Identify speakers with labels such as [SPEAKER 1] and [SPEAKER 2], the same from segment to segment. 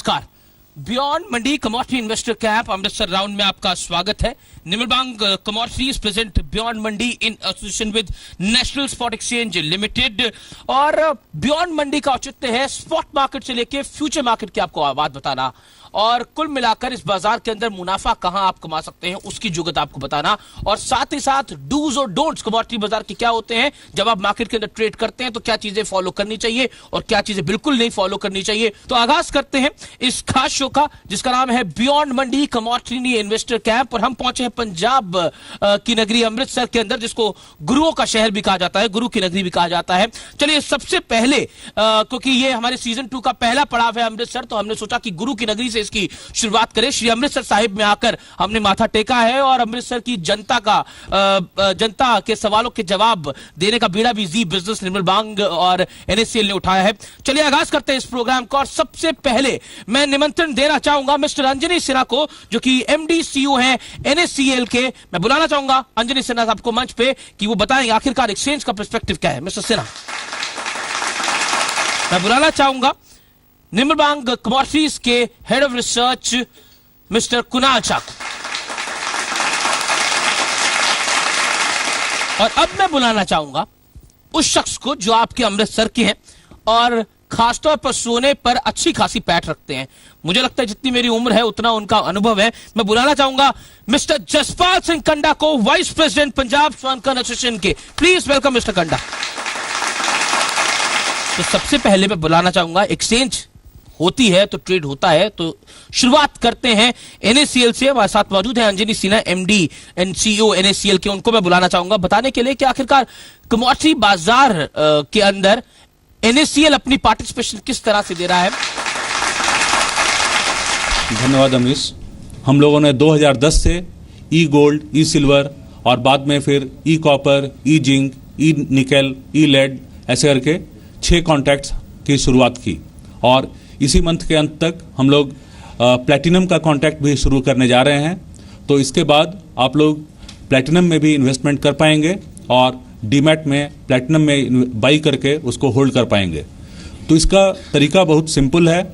[SPEAKER 1] नमस्कार। Beyond Mandi commodity investor camp Amritsar round में आपका स्वागत है। Nirmal Bang commodities present Beyond Mandi in association with National Spot Exchange Limited. और बियॉन्ड मंडी का औचित्य है स्पॉट मार्केट से लेके फ्यूचर मार्केट की आपको बात बताना और कुल मिलाकर इस बाजार के अंदर मुनाफा कहां आप कमा सकते हैं उसकी जुगत आपको बताना, और साथ ही साथ डूज और डोंट्स कमोडिटी बाजार के क्या होते हैं। जब आप मार्केट के अंदर ट्रेड करते हैं तो क्या चीजें फॉलो करनी चाहिए और क्या चीजें बिल्कुल नहीं फॉलो करनी चाहिए। तो आगाज करते हैं इस खास शो का जिसका नाम है beyond Mandi commodity investor camp. और हम पहुंचे हैं पंजाब की नगरी अमृतसर के अंदर, जिसको गुरुओं का शहर भी कहा जाता है, गुरु की नगरी भी कहा जाता है। चलिए सबसे पहले क्योंकि ये हमारे सीजन 2 का पहला पड़ाव है अमृतसर, तो हमने सोचा कि गुरु की नगरी से इसकी शुरुआत करें। श्री अमृतसर साहिब में आकर हमने माथा टेका है और अमृतसर की जनता के सवालों के जवाब देने का बीड़ा भी जी बिजनेस निर्मल बांग और एनएससीएल ने उठाया है। चलिए आगाज करते हैं इस प्रोग्राम का। और सबसे पहले मैं निमंत्रण देना चाहूंगा मिस्टर अंजनी सिन्हा को, जो कि एमडी सीईओ हैं एनएससीएल के। मैं बुलाना चाहूंगा अंजनी सिन्हा साहब को मंच पे कि वो बताएंगे आखिरकार एक्सचेंज का पर्सपेक्टिव क्या है। मिस्टर सिन्हा, मैं बुलाना चाहूंगा निर्मल बांग कमोडिटीज के head of research mister Kunal चाकू। और अब मैं बुलाना चाहूंगा उस शख्स को जो आपके अमृतसर के हैं और खासतौर पर सोने पर अच्छी खासी पैठ रखते हैं। मुझे लगता है जितनी मेरी उम्र है उतना उनका अनुभव है। मैं बुलाना चाहूंगा मिस्टर जसपाल सिंह कंडा को, वाइस प्रेसिडेंट पंजाब स्वर्ण एसोसिएशन के। प्लीज वेलकम मिस्टर कंडा। तो सबसे पहले मैं बुलाना चाहूंगा, एक्सचेंज होती है तो ट्रेड होता है, तो शुरुआत करते हैं एनएससीएल से। हमारे साथ मौजूद है Anjani Sinha, MD and CEO NSCL के। उनको मैं बुलाना चाहूंगा बताने के लिए कि आखिरकार कमोडिटी बाजार के अंदर एनएससीएल अपनी पार्टिसिपेशन किस तरह से दे रहा है।
[SPEAKER 2] धन्यवाद अमरीश। हम लोगों ने 2010 से ई गोल्ड, ई सिल्वर और बाद में फिर ई कॉपर, ई जिंक, ई निकेल, ई लेड ऐसे करके 6 कॉन्ट्रैक्ट्स की शुरुआत की। और इसी मंथ के अंत तक हम लोग प्लैटिनम का कॉन्ट्रैक्ट भी शुरू करने जा रहे हैं। तो इसके बाद आप लोग प्लैटिनम में भी इन्वेस्टमेंट कर पाएंगे और डीमैट में प्लैटिनम में बाई करके उसको होल्ड कर पाएंगे। तो इसका तरीका बहुत सिंपल है।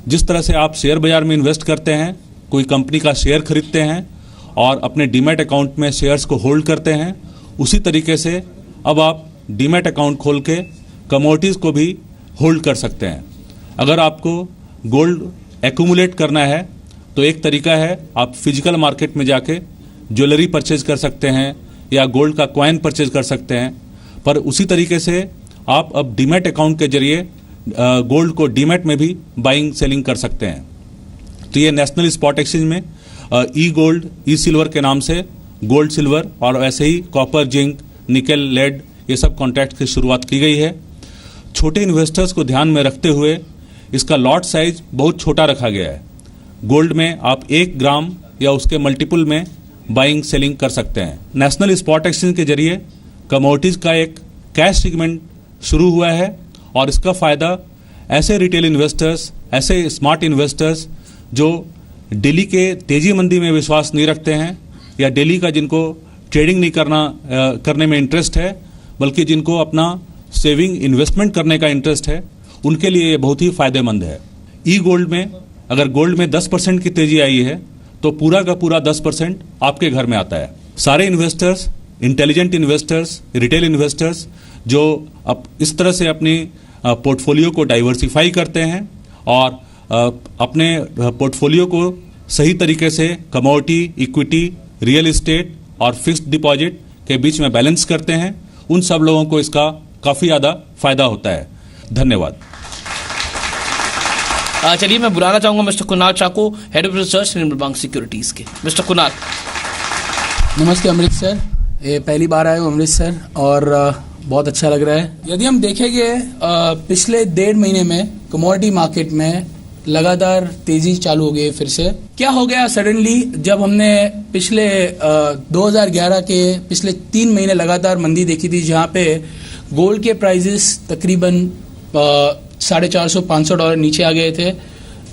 [SPEAKER 2] जिस तरह से आप शेयर बाजार में इन्वेस्ट करते हैं, कोई कंपनी का शेयर खरीदते हैं और अपने डीमैट अकाउंट में शेयर्स को होल्ड करते हैं, उसी तरीके से अब आप डीमैट अकाउंट खोल के कमोडिटीज़ को भी होल्ड कर सकते हैं। अगर आपको गोल्ड एक्यूमुलेट करना है तो एक तरीका है, आप फिजिकल मार्केट में जाके ज्वेलरी परचेज कर सकते हैं या गोल्ड का कॉइन परचेज कर सकते हैं। पर उसी तरीके से आप अब डीमैट अकाउंट के जरिए गोल्ड को डीमैट में भी बाइंग सेलिंग कर सकते हैं। तो ये नेशनल स्पॉट एक्सचेंज में ई गोल्ड, ई सिल्वर के नाम से गोल्ड सिल्वर और वैसे ही कॉपर, जिंक, निकेल, लेड ये सब कॉन्ट्रैक्ट की शुरुआत की गई है। छोटे इन्वेस्टर्स को ध्यान में रखते हुए इसका लॉट साइज बहुत छोटा रखा गया है। गोल्ड में आप 1 ग्राम या उसके मल्टीपल में बाइंग सेलिंग कर सकते हैं। नेशनल स्पॉट एक्सचेंज के जरिए कमोडिटीज का एक कैश सेगमेंट शुरू हुआ है और इसका फ़ायदा ऐसे रिटेल इन्वेस्टर्स, ऐसे स्मार्ट इन्वेस्टर्स जो डेली के तेजी मंदी में विश्वास नहीं रखते हैं या डेली का जिनको ट्रेडिंग नहीं करने में इंटरेस्ट है, बल्कि जिनको अपना सेविंग इन्वेस्टमेंट करने का इंटरेस्ट है, उनके लिए ये बहुत ही फायदेमंद है। ई गोल्ड में अगर गोल्ड में 10% की तेजी आई है तो पूरा का पूरा 10% आपके घर में आता है। सारे investors, intelligent investors, retail investors जो इस तरह से अपनी पोर्टफोलियो को डाइवर्सिफाई करते हैं और अपने पोर्टफोलियो को सही तरीके से कमोडिटी, इक्विटी, रियल इस्टेट और फिक्स्ड डिपॉजिट के बीच में बैलेंस करते हैं, उन सब लोगों को इसका काफ़ी ज़्यादा फायदा होता है। धन्यवाद।
[SPEAKER 1] चलिए मैं बुलाना चाहूंगा मिस्टर कुणाल चाकू, हेड ऑफ रिसर्च निर्मल बांग सिक्योरिटीज के। मिस्टर कुणाल।
[SPEAKER 3] नमस्ते अमृतसर, ये पहली बार आए हो अमृतसर और बहुत अच्छा लग रहा है। यदि हम देखेंगे पिछले 1.5 महीने में कमोडिटी मार्केट में लगातार तेजी चालू हो गई। फिर से क्या हो गया सडनली, जब हमने पिछले 2011 के पिछले 3 महीने लगातार मंदी देखी थी, जहाँ पे गोल्ड के प्राइजेस तकरीबन $450-500 नीचे आ गए थे,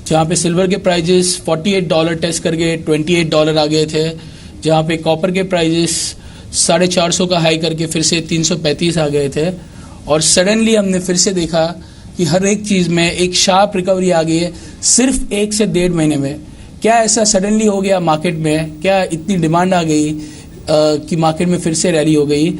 [SPEAKER 3] जहाँ पे सिल्वर के प्राइजेस $48 टेस्ट करके $28 आ गए थे, जहाँ पे कॉपर के प्राइजेस 450 का हाई करके फिर से 335 आ गए थे। और सडनली हमने फिर से देखा कि हर एक चीज में एक शार्प रिकवरी आ गई है सिर्फ 1 से 1.5 महीने में। क्या ऐसा सडनली हो गया मार्केट में? क्या इतनी डिमांड आ गई कि मार्केट में फिर से रैली हो गई?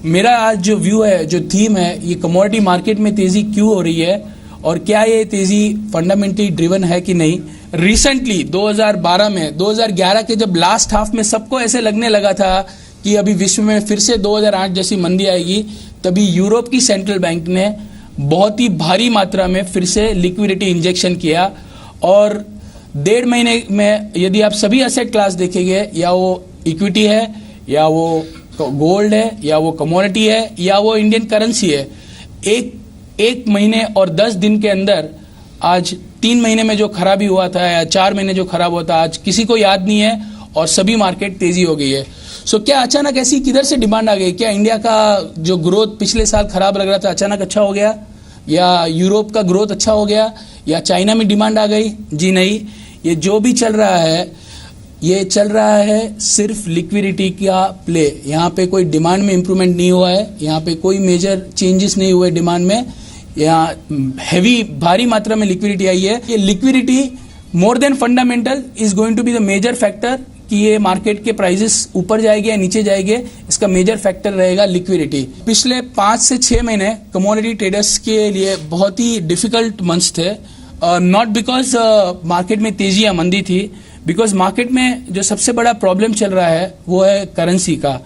[SPEAKER 3] मेरा आज जो व्यू है, जो थीम है, ये कमोडिटी मार्केट में तेजी क्यों हो रही है और क्या ये तेजी फंडामेंटली ड्रिवन है कि नहीं। रिसेंटली 2012 में, 2011 के जब लास्ट हाफ में सबको ऐसे लगने लगा था कि अभी विश्व में फिर से 2008 जैसी मंदी आएगी, तभी यूरोप की सेंट्रल बैंक ने बहुत ही भारी मात्रा में फिर से लिक्विडिटी इंजेक्शन किया और 1.5 महीने में यदि आप सभी एसेट क्लास देखेंगे, या वो इक्विटी है, या वो गोल्ड है, या वो कमोडिटी है, या वो इंडियन करेंसी है, एक महीने और 10 दिन के अंदर आज 3 महीने में जो खराबी हुआ था या 4 महीने जो खराब हुआ था आज किसी को याद नहीं है और सभी मार्केट तेजी हो गई है। क्या अचानक ऐसी किधर से डिमांड आ गई? क्या इंडिया का जो ग्रोथ पिछले साल खराब लग रहा था अचानक अच्छा हो गया, या यूरोप का ग्रोथ अच्छा हो गया, या चाइना में डिमांड आ गई? जी नहीं, ये जो भी चल रहा है ये चल रहा है सिर्फ लिक्विडिटी का प्ले। यहाँ पे कोई डिमांड में इंप्रूवमेंट नहीं हुआ है, यहाँ पे कोई मेजर चेंजेस नहीं हुए डिमांड में, यहाँ हैवी भारी मात्रा में लिक्विडिटी आई है। ये liquidity more than fundamental is going to be the major factor कि ये मार्केट के प्राइसेस ऊपर जाएंगे या नीचे जाएंगे, इसका मेजर फैक्टर रहेगा लिक्विडिटी। पिछले 5 से 6 महीने कमोडिटी ट्रेडर्स के लिए बहुत ही डिफिकल्ट मंथ्स थे, नॉट बिकॉज मार्केट में तेजी या मंदी थी, बिकॉज मार्केट में जो सबसे बड़ा प्रॉब्लम चल रहा है वो है करेंसी का।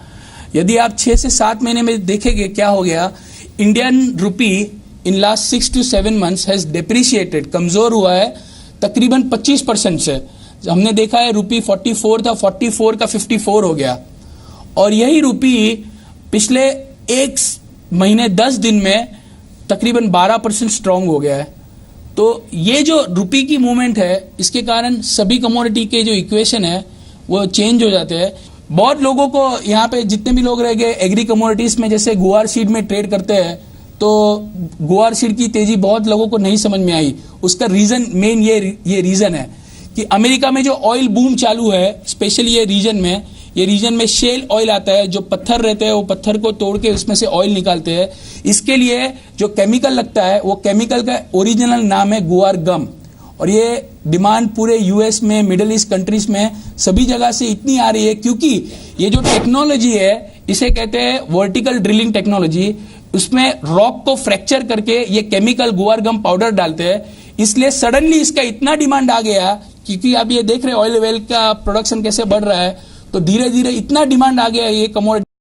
[SPEAKER 3] यदि आप 6 से 7 महीने में देखेंगे क्या हो गया, Indian rupee in last 6 to 7 months has depreciated, कमजोर हुआ है तकरीबन 25% से। हमने देखा है रुपी 44 था, 44 का 54 हो गया, और यही रुपी पिछले 1 महीने 10 दिन में तकरीबन 12% स्ट्रांग हो गया है। तो ये जो रुपी की मूवमेंट है इसके कारण सभी कमोडिटी के जो इक्वेशन है वो चेंज हो जाते हैं। बहुत लोगों को यहाँ पे जितने भी लोग रह गए एग्री कमोडिटीज में, जैसे गुआर सीड में ट्रेड करते हैं, तो गुआर सीड की तेजी बहुत लोगों को नहीं समझ में आई। उसका रीजन मेन ये रीजन है कि अमेरिका में जो ऑयल बूम चालू है, स्पेशली ये रीजन में शेल ऑयल आता है, जो पत्थर रहते हैं वो पत्थर को तोड़ के उसमें से ऑयल निकालते हैं। इसके लिए जो केमिकल लगता है वो केमिकल का ओरिजिनल नाम है गुआर गम, और ये डिमांड पूरे यूएस में, मिडिल ईस्ट कंट्रीज में सभी जगह से इतनी आ रही है क्योंकि ये जो टेक्नोलॉजी है इसे कहते हैं वर्टिकल ड्रिलिंग टेक्नोलॉजी। उसमें रॉक को फ्रैक्चर करके ये केमिकल गुआर गम पाउडर डालते हैं, इसलिए सडनली इसका इतना डिमांड आ गया, क्योंकि आप ये देख रहे हैं ऑयल वेल का प्रोडक्शन कैसे बढ़ रहा है, तो धीरे धीरे इतना डिमांड आ गया ये कमोडिटी